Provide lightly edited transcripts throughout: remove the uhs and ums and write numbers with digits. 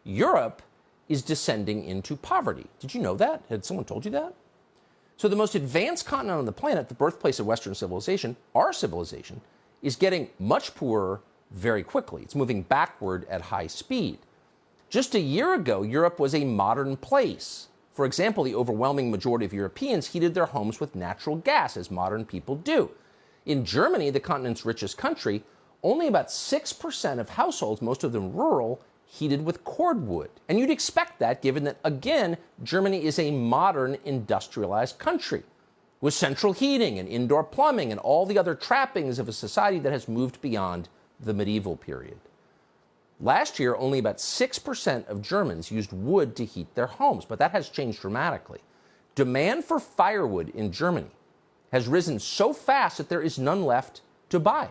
Europe is descending into poverty. Did you know that? Had someone told you that? So the most advanced continent on the planet, the birthplace of Western civilization, our civilization, is getting much poorer very quickly. It's moving backward at high speed. Just a year ago, Europe was a modern place. For example, the overwhelming majority of Europeans heated their homes with natural gas, as modern people do. In Germany, the continent's richest country, only about 6% of households, most of them rural, heated with cordwood. And you'd expect that, given that, again, Germany is a modern industrialized country with central heating and indoor plumbing and all the other trappings of a society that has moved beyond the medieval period. Last year, only about 6% of Germans used wood to heat their homes, but that has changed dramatically. Demand for firewood in Germany has risen so fast that there is none left to buy.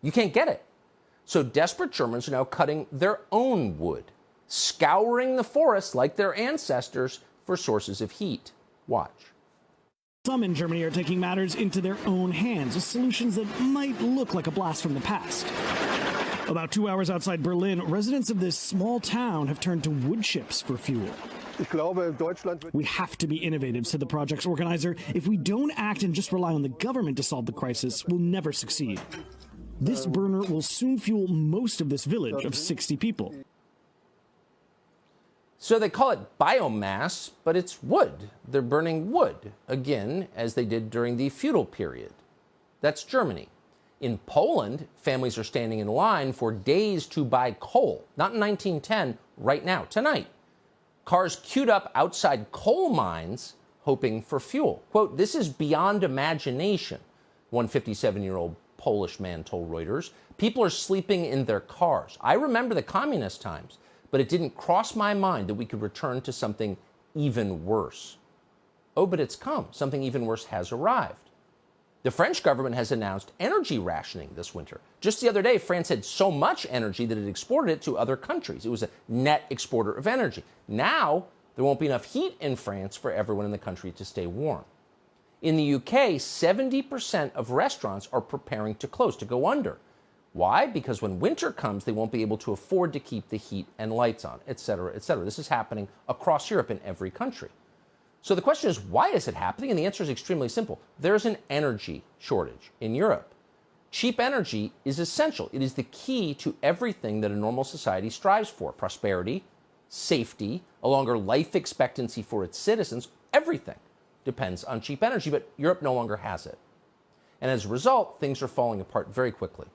You can't get it. So desperate Germans are now cutting their own wood, scouring the forests like their ancestors for sources of heat. Watch. Some in Germany are taking matters into their own hands, with solutions that might look like a blast from the past. About 2 hours outside Berlin, residents of this small town have turned to wood chips for fuel. We have to be innovative, said the project's organizer. If we don't act and just rely on the government to solve the crisis, we'll never succeed. This burner will soon fuel most of this village of 60 people. So they call it biomass, but it's wood. They're burning wood, again, as they did during the feudal period. That's Germany. In Poland, families are standing in line for days to buy coal. Not in 1910, right now, tonight. Cars queued up outside coal mines, hoping for fuel. Quote, "This is beyond imagination," one 57-year-old Polish man told Reuters. "People are sleeping in their cars. I remember the communist times, but it didn't cross my mind that we could return to something even worse." Oh, but it's come. Something even worse has arrived. The French government has announced energy rationing this winter. Just the other day, France had so much energy that it exported it to other countries. It was a net exporter of energy. Now, there won't be enough heat in France for everyone in the country to stay warm. In the UK, 70% of restaurants are preparing to close, to go under. Why? Because when winter comes, they won't be able to afford to keep the heat and lights on, et cetera, et cetera. This is happening across Europe in every country. So the question is, why is it happening? And the answer is extremely simple. There's an energy shortage in Europe. Cheap energy is essential. It is the key to everything that a normal society strives for: prosperity, safety, a longer life expectancy for its citizens. Everything depends on cheap energy, but Europe no longer has it. And as a result, things are falling apart very quickly.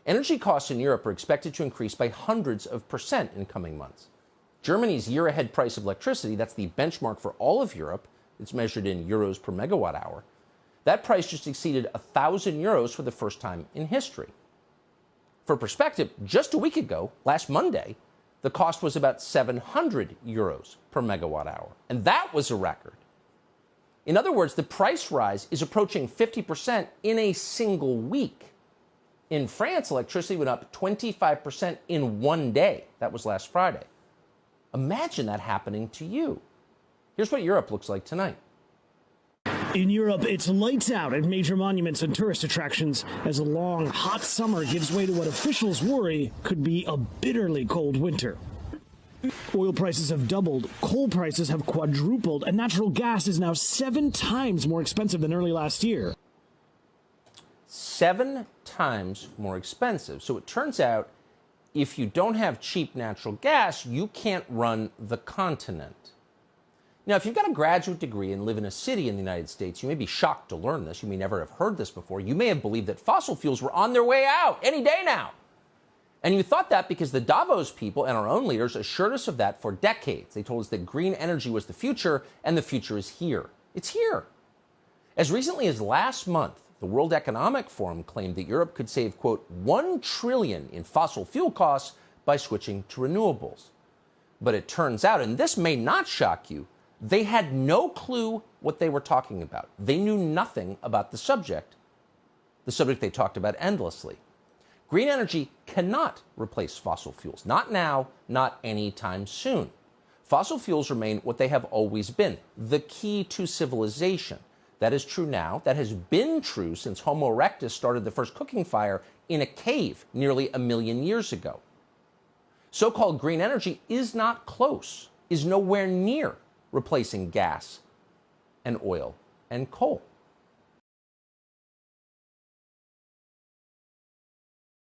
Energy costs in Europe are expected to increase by hundreds of percent in coming months. Germany's year-ahead price of electricity, that's the benchmark for all of Europe, it's measured in euros per megawatt hour, that price just exceeded 1,000 euros for the first time in history. For perspective, just a week ago, last Monday, the cost was about 700 euros per megawatt hour, and that was a record. In other words, the price rise is approaching 50% in a single week. In France, electricity went up 25% in one day. That was last Friday. Imagine that happening to you. Here's what Europe looks like tonight. In Europe, it's lights out at major monuments and tourist attractions as a long, hot summer gives way to what officials worry could be a bitterly cold winter. Oil prices have doubled, coal prices have quadrupled, and natural gas is now 7 times more expensive than early last year. 7 times more expensive. So it turns out, if you don't have cheap natural gas, you can't run the continent. Now, if you've got a graduate degree and live in a city in the United States, you may be shocked to learn this. You may never have heard this before. You may have believed that fossil fuels were on their way out any day now. And you thought that because the Davos people and our own leaders assured us of that for decades. They told us that green energy was the future, and the future is here. It's here. As recently as last month, the World Economic Forum claimed that Europe could save, quote, 1 trillion in fossil fuel costs by switching to renewables. But it turns out, and this may not shock you, they had no clue what they were talking about. They knew nothing about the subject they talked about endlessly. Green energy cannot replace fossil fuels. Not now, not anytime soon. Fossil fuels remain what they have always been, the key to civilization. That is true now. That has been true since Homo erectus started the first cooking fire in a cave nearly 1 million years ago. So-called green energy is not close, is nowhere near replacing gas and oil and coal.